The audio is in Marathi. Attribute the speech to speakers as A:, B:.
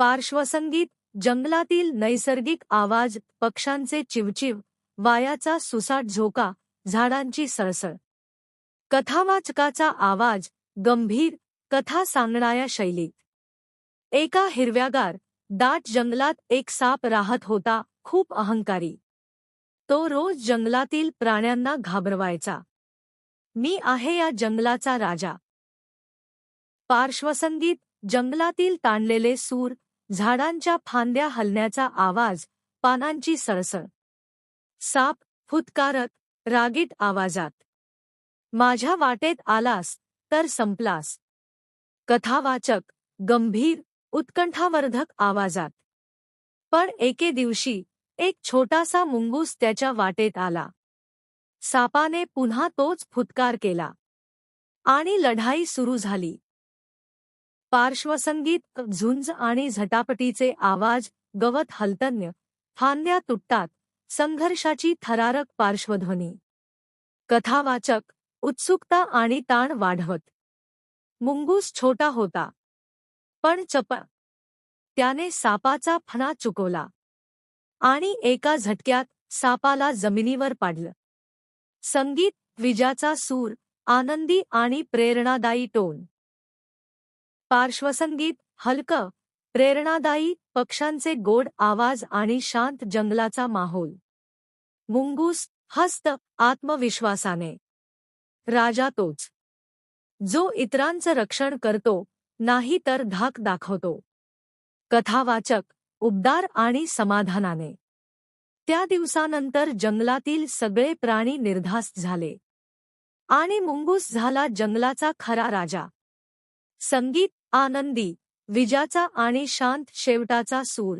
A: पार्श्वसंगीत, जंगलातील नैसर्गिक आवाज, पक्ष्यांचे चिवचिव, वायाचा सुसाट झोका, झाडांची सळसळ. कथावाचकाचा आवाज, गंभीर, कथा सांगणाऱ्या शैलीत. एका हिरव्यागार, दाट जंगलात एक साप राहत होता, खूप अहंकारी. तो रोज जंगलातील प्राण्यांना घाबरवायचा. मी आहे या जंगलाचा राजा. पार्श्वसंगीत, जंगलातील ताणलेले सूर, झाडांच्या फांद्या हलण्याचा आवाज, पानांची सळसळ. साप, फुत्कारत, रागीट आवाजात. माझ्या वाटेत आलास, तर संपलास. कथावाचक, गंभीर, उत्कंठावर्धक आवाजात. पण एके दिवशी, एक छोटासा मुंगूस त्याच्या वाटेत आला. सापाने पुन्हा तोच फुत्कार केला. आणि लढाई सुरू झाली. पार्श्वसंगीत, झुंज आणि झटापटीचे आवाज, गवत हलतन्य, फांद्या तुटतात, संघर्षाची थरारक पार्श्वध्वनी. कथावाचक, उत्सुकता आणि ताण वाढवत. मुंगूस छोटा होता, पण चपळ. त्याने सापाचा फणा चुकवला. आणि एका झटक्यात सापाला जमिनीवर पाडलं. संगीत, विजाचा सूर, आनंदी आणि प्रेरणादायी टोन. पार्श्वसंगीत, हलकं, प्रेरणादायी, पक्ष्यांचे गोड आवाज आणि शांत जंगलाचा माहोल. मुंगूस, हस्त, आत्मविश्वासाने. राजा तोच, जो इतरांचं रक्षण करतो, नाही तर धाक दाखवतो. कथावाचक, उबदार आणि समाधानाने. त्या दिवसानंतर जंगलातील सगळे प्राणी निर्धास्त झाले. आणि मुंगूस झाला जंगलाचा खरा राजा. संगीत, आनंदी, विजाचा आणि शांत शेवटाचा सूर.